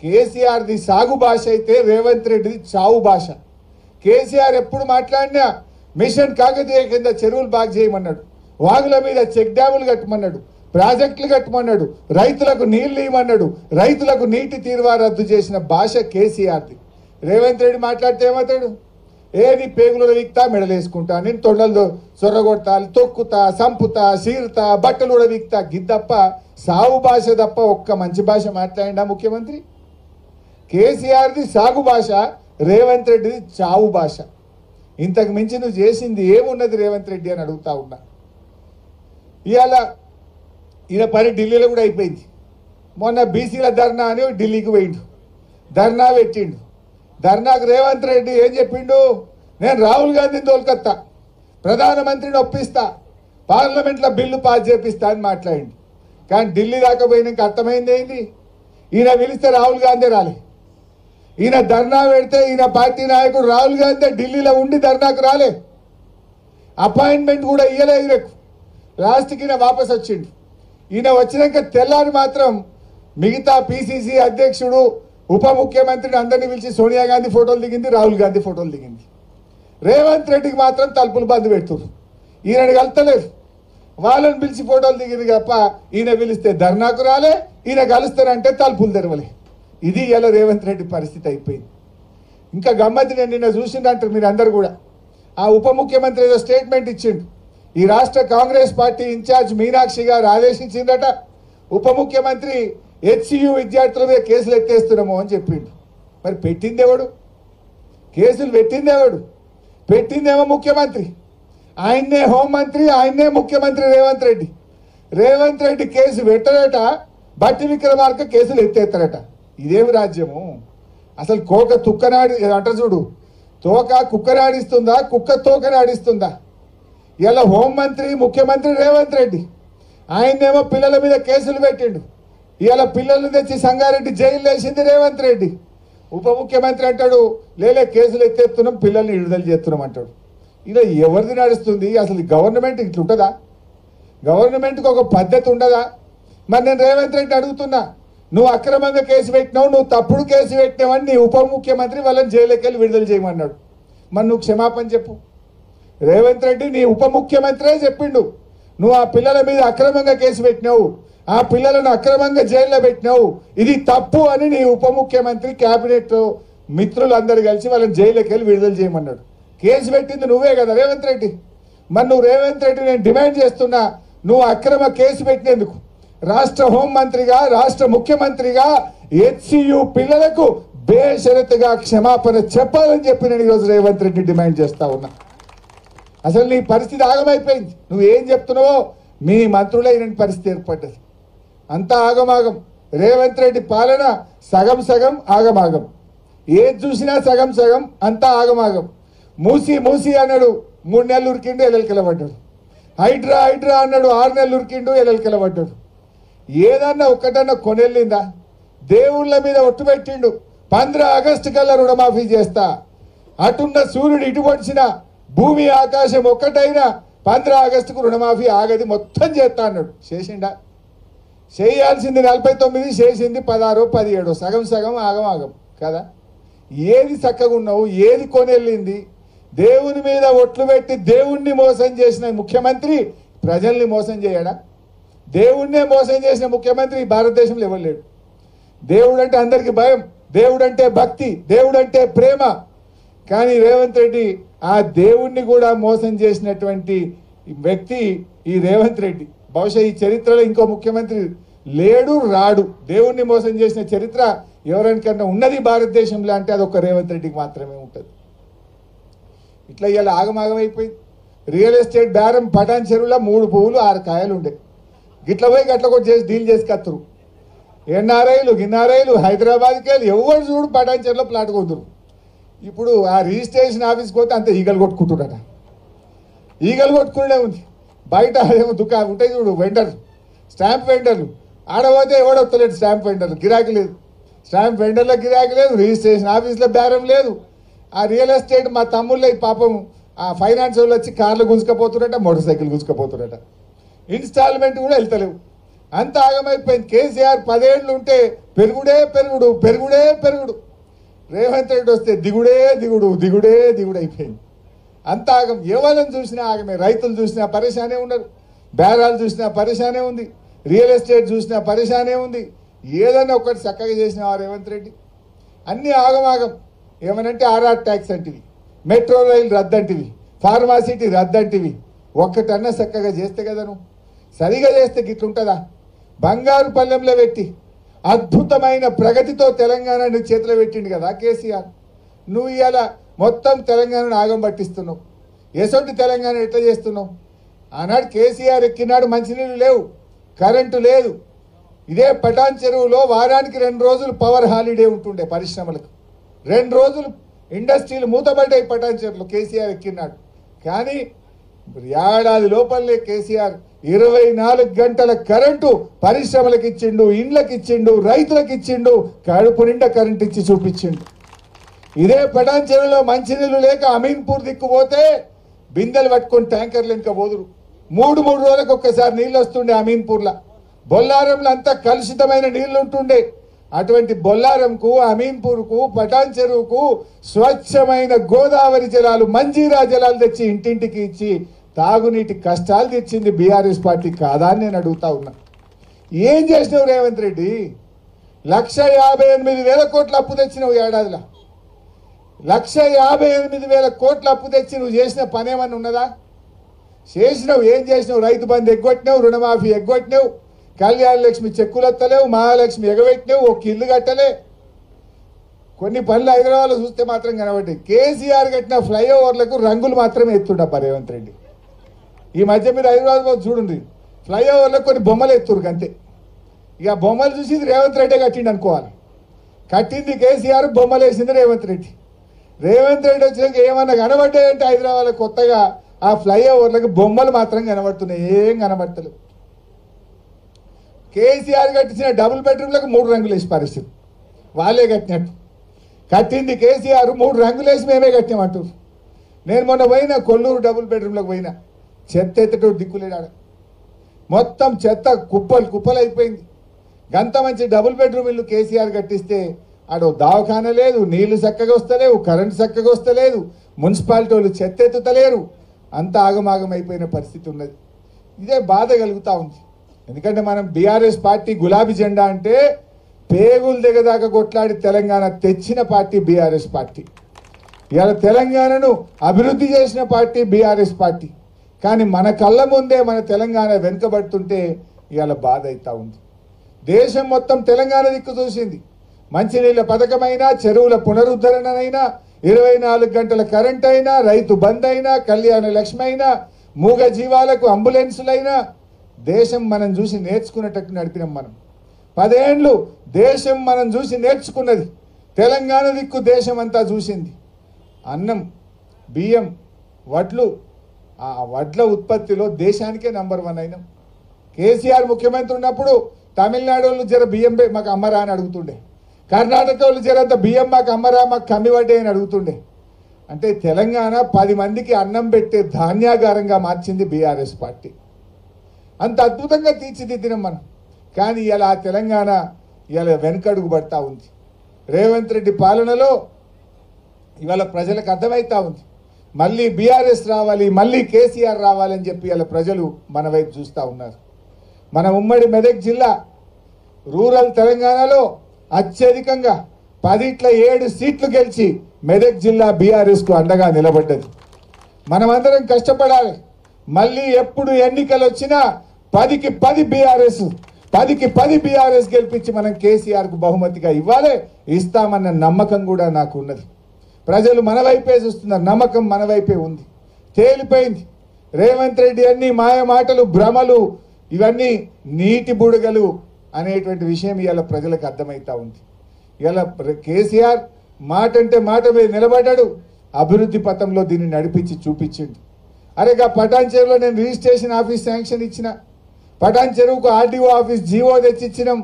KCR the సాగు భాష అయితే రేవంత్ రెడ్డిది చావు భాష. కేసీఆర్ ఎప్పుడు మాట్లాడినా మిషన్ కాకతీయ కింద చెరువులు బాగు చేయమన్నాడు, వాగుల మీద చెక్ డ్యాములు కట్టమన్నాడు, ప్రాజెక్టులు కట్టమన్నాడు, రైతులకు నీళ్లు ఇవ్వమన్నాడు, రైతులకు నీటి తీరువా రద్దు చేసిన భాష కేసీఆర్ది. రేవంత్ రెడ్డి మాట్లాడితే ఏమవుతాడు? నీ పేగులు విక్తా, మెడలేసుకుంటా, నేను తొండలు సొర్రగొడతా, తొక్కుతా, సంపుతా, సీరుతా, బట్టలు కూడా విక్తా, గిద్దప్ప సాగు భాష తప్ప ఒక్క మంచి భాష మాట్లాడిండా ముఖ్యమంత్రి? కేసీఆర్ది సాగు భాష, రేవంత్ రెడ్డిది చావు భాష. ఇంతకు మించి నువ్వు చేసింది ఏమున్నది రేవంత్ రెడ్డి అని అడుగుతా ఉన్నా. ఇవాళ ఈయన పని ఢిల్లీలో కూడా అయిపోయింది. మొన్న బీసీల ధర్నా అని ఢిల్లీకి పోయిండు, ధర్నా పెట్టిండు. ధర్నాకు రేవంత్ రెడ్డి ఏం చెప్పిండు? నేను రాహుల్ గాంధీని తోలుకొత్తా, ప్రధానమంత్రిని ఒప్పిస్తా, పార్లమెంట్లో బిల్లు పాస్ చేపిస్తా అని మాట్లాడిండు. కానీ ఢిల్లీ దాకా పోయినాక అర్థమైంది ఏంది? ఈయన పిలిస్తే రాహుల్ గాంధీ రాలే. ఈయన ధర్నా పెడితే ఈయన పార్టీ నాయకుడు రాహుల్ గాంధీ ఢిల్లీలో ఉండి ధర్నాకు రాలే, అపాయింట్మెంట్ కూడా ఇయ్యలే. ఈయనకు లాస్ట్కి ఈయన వాపస్ వచ్చిండు. ఈయన వచ్చినాక తెల్లారి మాత్రం మిగతా పిసిసి అధ్యక్షుడు, ఉప ముఖ్యమంత్రిని అందరినీ పిలిచి సోనియా గాంధీ ఫోటోలు దిగింది, రాహుల్ గాంధీ ఫోటోలు దిగింది. రేవంత్ రెడ్డికి మాత్రం తలుపులు బంద్ పెడుతున్నారు. ఈయనని కలుస్తలేరు, వాళ్ళని పిలిచి ఫోటోలు దిగింది తప్ప ఈయన పిలిస్తే ధర్నాకు రాలే, ఈయన కలుస్తారంటే తలుపులు తెరవలే. ఇది ఇలా రేవంత్ రెడ్డి పరిస్థితి అయిపోయింది. ఇంకా గమ్మతి, నేను నిన్న చూసిందంటారు మీరు అందరు కూడా. ఆ ఉప ముఖ్యమంత్రి ఏదో స్టేట్మెంట్ ఇచ్చిండు. ఈ రాష్ట్ర కాంగ్రెస్ పార్టీ ఇన్ఛార్జ్ మీనాక్షి గారు ఆదేశించిందట, ఉప ముఖ్యమంత్రి హెచ్సియు విద్యార్థుల మీద కేసులు ఎత్తేస్తున్నాము అని చెప్పిండు. మరి పెట్టిందేవాడు? కేసులు పెట్టిందేవాడు? పెట్టిందేమో ముఖ్యమంత్రి, ఆయన్నే హోంమంత్రి, ఆయన్నే ముఖ్యమంత్రి రేవంత్ రెడ్డి. రేవంత్ రెడ్డి కేసు పెట్టడట, బట్టి విక్రమార్క కేసులు ఎత్తేస్తారట. ఇదేమి రాజ్యము? అసలు కోక తుక్కనాడి అంట చూడు, తోక కుక్కనాడిస్తుందా, కుక్క తోకనాడిస్తుందా? ఇలా హోంమంత్రి ముఖ్యమంత్రి రేవంత్ రెడ్డి, ఆయన్నేమో పిల్లల మీద కేసులు పెట్టిండు. ఇలా పిల్లలు తెచ్చి సంగారెడ్డి జైలు వేసింది రేవంత్ రెడ్డి. ఉప ముఖ్యమంత్రి అంటాడు లేలే కేసులు ఎత్తేస్తున్నాం, పిల్లల్ని విడుదల చేస్తున్నాం అంటాడు. ఇలా ఎవరిది నడుస్తుంది? అసలు గవర్నమెంట్ ఇట్లుంటుందా? గవర్నమెంట్కి ఒక పద్ధతి ఉండదా? మరి నేను రేవంత్ రెడ్డి అడుగుతున్నా, నువ్వు అక్రమంగా కేసు పెట్టినావు, నువ్వు తప్పుడు కేసు పెట్టినావని నీ ఉప ముఖ్యమంత్రి వాళ్ళని జైలుకి వెళ్ళి విడుదల చేయమన్నాడు. మరి నువ్వు క్షమాపణ చెప్పు. రేవంత్ రెడ్డి నీ ఉప ముఖ్యమంత్రే చెప్పిండు, నువ్వు ఆ పిల్లల మీద అక్రమంగా కేసు పెట్టినావు, ఆ పిల్లలను అక్రమంగా జైల్లో పెట్టినావు, ఇది తప్పు అని నీ ఉప ముఖ్యమంత్రి క్యాబినెట్ మిత్రులందరూ కలిసి వాళ్ళని జైలుకి వెళ్ళి విడుదల చేయమన్నాడు. కేసు పెట్టింది నువ్వే కదా రేవంత్ రెడ్డి. మరి నువ్వు రేవంత్ రెడ్డి, నేను డిమాండ్ చేస్తున్నా, నువ్వు అక్రమ కేసు పెట్టినందుకు రాష్ట్ర హోంమంత్రిగా, రాష్ట్ర ముఖ్యమంత్రిగా హెచ్సియు పిల్లలకు బేషరతుగా క్షమాపణ చెప్పాలని చెప్పి నేను ఈరోజు రేవంత్ రెడ్డి డిమాండ్ చేస్తా ఉన్నా. అసలు నీ పరిస్థితి ఆగమైపోయింది. నువ్వేం చెప్తున్నావో మీ మంత్రులే ఇలాంటి పరిస్థితి ఏర్పడ్డది. అంతా ఆగమాగం. రేవంత్ రెడ్డి పాలన సగం సగం ఆగమాగం. ఏది చూసినా సగం సగం, అంతా ఆగమాగం. మూసి మూసి అన్నాడు, 3 నెలలు ఉరికిండు, ఎల్లెలకెళ్ళబడ్డాడు. హైడ్రా హైడ్రా అన్నాడు, 6 నెలలు ఉరికిండు, ఎల్లెలకెళ్ళబడ్డాడు. ఏదన్నా ఒక్కటన్నా కొనెళ్ళిందా? దేవుళ్ళ మీద ఒట్టు పెట్టిండు, 15 ఆగస్టు కల్లా రుణమాఫీ చేస్తా. అటున్న సూర్యుడు ఇటు పొడిచిన, భూమి ఆకాశం ఒక్కటైనా 15 ఆగస్టుకు రుణమాఫీ ఆగది, మొత్తం చేస్తా అన్నాడు. చేసిండా? చేయాల్సింది 49, చేసింది 16, 17. సగం సగం ఆగమాగం కదా. ఏది చక్కగా ఉన్నావు? ఏది కొనెళ్ళింది? దేవుని మీద ఒట్లు పెట్టి దేవుణ్ణి మోసం చేసిన ముఖ్యమంత్రి ప్రజల్ని మోసం చేయడా? దేవుణ్ణే మోసం చేసిన ముఖ్యమంత్రి భారతదేశంలో ఎవరు లేడు. దేవుడు అంటే అందరికీ భయం, దేవుడు అంటే భక్తి, దేవుడు అంటే ప్రేమ. కానీ రేవంత్ రెడ్డి ఆ దేవుణ్ణి కూడా మోసం చేసినటువంటి వ్యక్తి ఈ రేవంత్ రెడ్డి. బహుశా ఈ చరిత్రలో ఇంకో ముఖ్యమంత్రి లేడు, రాడు. దేవుణ్ణి మోసం చేసిన చరిత్ర ఎవరికన్నా ఉన్నది భారతదేశంలో అంటే అదొక రేవంత్ రెడ్డికి మాత్రమే ఉంటుంది. ఇట్లా ఇలా ఆగమాగమైపోయింది. రియల్ ఎస్టేట్ బేరం పటాన్ చెరువులో 3 పువ్వులు 6 కాయలు ఉండే. గిట్ల పోయి గట్ల కూడా చేసి డీల్ చేసి కత్తురు. ఎన్ఆర్ఐలు హైదరాబాద్కి వెళ్ళి ఎవరు చూడు పటాన్ చెరువులో ప్లాట్ కొద్దురు. ఇప్పుడు ఆ రిజిస్ట్రేషన్ ఆఫీస్కి పోతే అంత ఈగలు కొట్టుకుంటున్నాడ. ఈగలు కొట్టుకునే ఉంది. బయట ఏమో దుకాణం ఉంటాయి చూడు, వెండర్లు, స్టాంప్ వెండర్లు, ఆడపోతే ఎవడొస్తలేడు. స్టాంప్ వెండర్లు గిరాకీ లేదు, స్టాంప్ వెండర్ల గిరాకీ లేదు, రిజిస్ట్రేషన్ ఆఫీస్లో బేరం లేదు. ఆ రియల్ ఎస్టేట్ మా తమ్ముళ్ళ పాపం ఆ ఫైనాన్స్ వాళ్ళు వచ్చి కార్లు గుంజుకపోతున్నట, మోటార్ సైకిల్ గుంజుకపోతున్నట. ఇన్స్టాల్మెంట్ కూడా వెళ్తలేవు. అంత ఆగమైపోయింది. కేసీఆర్ 10 ఏళ్ళు ఉంటే పెరుగుడే పెరుగుడు పెరుగుడే పెరుగుడు, రేవంత్ రెడ్డి వస్తే దిగుడే దిగుడు దిగుడే దిగుడు అయిపోయింది. అంత ఆగం. ఎవరిని చూసినా ఆగమే. రైతులు చూసినా పరేషానే ఉన్నారు, బేరాలు చూసినా పరేషానే ఉంది, రియల్ ఎస్టేట్ చూసినా పరేషానే ఉంది. ఏదన్నా ఒకటి చక్కగా చేసిన రేవంత్ రెడ్డి అన్నీ ఆగమాగం. ఏమనంటే ఆర్ఆర్ ట్యాక్స్ అంటివి, మెట్రో రైలు రద్దంటివి, ఫార్మాసిటీ రద్దంటివి. ఒక్కటన్నా చక్కగా చేస్తే కదా, నువ్వు సరిగా చేస్తే గిట్లుంటుందా? బంగారు పల్లెంలో పెట్టి అద్భుతమైన ప్రగతితో తెలంగాణని చేతిలో పెట్టిండు కదా కేసీఆర్. నువ్వు ఇవాళ మొత్తం తెలంగాణను ఆగం పట్టిస్తున్నావు. ఎసొంటి తెలంగాణ ఎట్లా చేస్తున్నావు? ఆనాడు కేసీఆర్ ఎక్కినాడు మంచినీళ్ళు లేవు, కరెంటు లేదు. ఇదే పటాన్ చెరువులో వారానికి 2 రోజులు పవర్ హాలిడే ఉంటుండే పరిశ్రమలకు. 2 రోజులు ఇండస్ట్రీలు మూతపడ్డాయి పటాన్ చెరువులో కేసీఆర్ ఎక్కినాడు. కానీ ఏడాది లోపలే కేసీఆర్ 24 గంటల కరెంటు పరిశ్రమలకు ఇచ్చిండు, ఇండ్లకు ఇచ్చిండు, రైతులకు ఇచ్చిండు, కడుపు నిండా కరెంటు ఇచ్చి చూపించిండు. ఇదే పటాన్ చెరువులో మంచినీళ్ళు లేక అమీన్పూర్ దిక్కుపోతే బిందెలు పట్టుకొని ట్యాంకర్లు ఇంకా పోదురు. 3 రోజులకు ఒక్కసారి నీళ్ళు వస్తుండే అమీన్పూర్లో. బొల్లారంలో అంతా కలుషితమైన నీళ్లు ఉంటుండే. అటువంటి బొల్లారంకు, అమీన్పూర్కు, పటాన్ చెరువుకు స్వచ్ఛమైన గోదావరి జలాలు, మంజీరా జలాలు తెచ్చి ఇంటింటికి ఇచ్చి తాగునీటి కష్టాలు తెచ్చింది బీఆర్ఎస్ పార్టీ కాదా అని నేను అడుగుతా ఉన్నా. ఏం చేసినావు రేవంత్ రెడ్డి? 1,58,000 కోట్ల అప్పు తెచ్చినావు ఏడాదిలో. 1,58,000 కోట్ల అప్పు తెచ్చి నువ్వు చేసిన పని ఏమన్నా ఉన్నదా? చేసినావు. ఏం చేసినావు? రైతు బంధు ఎగ్గొట్టినావు, రుణమాఫీ ఎగ్గొట్టినావు, కళ్యాణ లక్ష్మి చెక్కులు వస్తలేవు, మహాలక్ష్మి ఎగబెట్టినావు, ఒక ఇల్లు కట్టలే. కొన్ని పనులు హైదరాబాద్లో చూస్తే మాత్రం కనబడ్డాయి. కేసీఆర్ కట్టిన ఫ్లైఓవర్లకు రంగులు మాత్రమే ఎత్తుండప్ప రేవంత్ రెడ్డి. ఈ మధ్య మీరు హైదరాబాద్ చూడండి, ఫ్లైఓవర్లకు కొన్ని బొమ్మలు ఎత్తురు అంతే. ఇక బొమ్మలు చూసి ఇది రేవంత్ రెడ్డి కట్టిండు అనుకోవాలి. కట్టింది కేసీఆర్, బొమ్మలు వేసింది రేవంత్ రెడ్డి. రేవంత్ రెడ్డి వచ్చినాక ఏమన్నా కనబడ్డాయంటే హైదరాబాద్లో కొత్తగా ఆ ఫ్లైఓవర్లకు బొమ్మలు మాత్రం కనబడుతున్నాయి, ఏం కనబడతలేవు. కేసీఆర్ కట్టించిన డబుల్ బెడ్రూమ్లకు 3 రంగులు వేసి పరిస్థితి వాళ్ళే కట్టినట్టు. కట్టింది కేసీఆర్, 3 రంగులు వేసి మేమే కట్టామంటారు. నేను మొన్న పోయినా కొల్లూరు డబుల్ బెడ్రూమ్లకు పోయినా, చెత్త ఎత్తటోడు దిక్కులేడాడు. మొత్తం చెత్త కుప్పలు కుప్పలు అయిపోయింది. గంత మంచి డబుల్ బెడ్రూమ్ ఇల్లు కేసీఆర్ కట్టిస్తే ఆడో దవాఖాన లేదు, నీళ్లు చక్కగా వస్తలేవు, కరెంటు చక్కగా వస్తలేదు, మున్సిపాలిటీ వాళ్ళు చెత్త ఎత్తుతలేరు. అంత ఆగమాగం అయిపోయిన పరిస్థితి ఉన్నది. ఇదే బాధ కలుగుతూ ఉంది. ఎందుకంటే మనం బీఆర్ఎస్ పార్టీ గులాబీ జెండా అంటే పేగులు దిగదాకా కొట్లాడి తెలంగాణ తెచ్చిన పార్టీ బీఆర్ఎస్ పార్టీ. ఇవాళ తెలంగాణను అభివృద్ధి చేసిన పార్టీ బీఆర్ఎస్ పార్టీ. కానీ మన కళ్ళ ముందే మన తెలంగాణ వెనుకబడుతుంటే ఇవాళ బాధ అవుతూ ఉంది. దేశం మొత్తం తెలంగాణ దిక్కు చూసింది. మంచినీళ్ళ పథకమైనా, చెరువుల పునరుద్ధరణనైనా, 24 గంటల కరెంట్ అయినా, రైతు బంద్ అయినా, కళ్యాణ లక్ష్మి అయినా, మూగ జీవాలకు అంబులెన్సులైనా దేశం మనం చూసి నేర్చుకునేటట్టు నడిపినాం. మనం 10 ఏళ్ళు దేశం మనం చూసి నేర్చుకున్నది. తెలంగాణ దిక్కు దేశం అంతా చూసింది. అన్నం, బియ్యం, వడ్లు, ఆ వడ్ల ఉత్పత్తిలో దేశానికే నంబర్ 1 అయినాం. కేసీఆర్ ముఖ్యమంత్రి ఉన్నప్పుడు తమిళనాడు వాళ్ళు జర బియ్యం మాకు అమ్మరా అని అడుగుతుండే, కర్ణాటక వాళ్ళు జరంత బియ్యం మాకు అమ్మరా, మాకు కమ్మివడ్డే అని అడుగుతుండే. అంటే తెలంగాణ 10 మందికి అన్నం పెట్టే ధాన్యాగారంగా మార్చింది బీఆర్ఎస్ పార్టీ. అంత అద్భుతంగా తీర్చిదిద్దినాం మనం. కానీ ఇలా తెలంగాణ ఇలా వెనుకడుగు పడతా ఉంది. రేవంత్ రెడ్డి పాలనలో ఇవాళ ప్రజలకు అర్థమవుతా ఉంది. మళ్ళీ బీఆర్ఎస్ రావాలి, మళ్ళీ కేసీఆర్ రావాలని చెప్పి ఇలా ప్రజలు మన వైపు చూస్తూ ఉన్నారు. మన ఉమ్మడి మెదక్ జిల్లా రూరల్ తెలంగాణలో అత్యధికంగా 7 సీట్లు గెలిచి మెదక్ జిల్లా బీఆర్ఎస్కు అండగా నిలబడ్డది. మనమందరం కష్టపడాలి. మళ్ళీ ఎప్పుడు ఎన్నికలు వచ్చినా 10కి 10 బీఆర్ఎస్ గెలిపించి మనం కేసీఆర్కు బహుమతిగా ఇవ్వాలి. ఇస్తామన్న నమ్మకం కూడా నాకు ఉన్నది. ప్రజలు మన వైపే చూస్తున్నారు, నమ్మకం మన వైపే ఉంది. తేలిపోయింది. రేవంత్ రెడ్డి అన్ని మాయ మాటలు, భ్రమలు, ఇవన్నీ నీటి బుడగలు అనేటువంటి విషయం ఇవాళ ప్రజలకు అర్థమవుతా ఉంది. ఇవాళ కేసీఆర్ మాట అంటే మాట మీద నిలబడ్డాడు. అభివృద్ధి పథంలో దీన్ని నడిపించి చూపించిండు. అరేగా పటాన్ చెరువులో నేను రిజిస్ట్రేషన్ ఆఫీస్ శాంక్షన్ ఇచ్చిన, పటాన్ చెరువుకు ఆర్డీఓ ఆఫీస్ జీవో తెచ్చిచ్చినాం.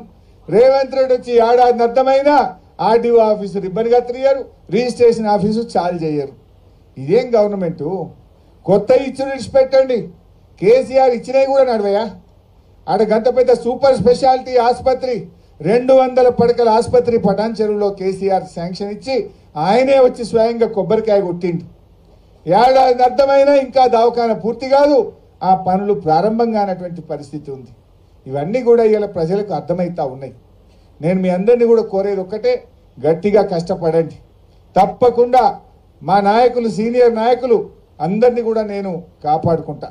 రేవంత్ రెడ్డి వచ్చి ఏడాది అర్థమైనా ఆర్డీఓ ఆఫీసు రిబ్బన్ కత్తిరియరు, రిజిస్ట్రేషన్ ఆఫీసు చాలు చేయరు. ఇదేం గవర్నమెంటు? కొత్త ఇచ్చులు విడిచిపెట్టండి. కేసీఆర్ ఇచ్చినవి కూడా నడవయా? ఆడ గంత పెద్ద సూపర్ స్పెషాలిటీ ఆసుపత్రి 200 పడకల ఆసుపత్రి పటాన్ చెరువులో కేసీఆర్ శాంక్షన్ ఇచ్చి ఆయనే వచ్చి స్వయంగా కొబ్బరికాయ కొట్టిండు. ఏడాది అర్థమైనా ఇంకా దవాఖాన పూర్తి కాదు, ఆ పనులు ప్రారంభం కానటువంటి పరిస్థితి ఉంది. ఇవన్నీ కూడా ఇలా ప్రజలకు అర్థమవుతా ఉన్నాయి. నేను మీ అందరినీ కూడా కోరేది ఒక్కటే, గట్టిగా కష్టపడండి. తప్పకుండా మా నాయకులు, సీనియర్ నాయకులు అందరినీ కూడా నేను కాపాడుకుంటా.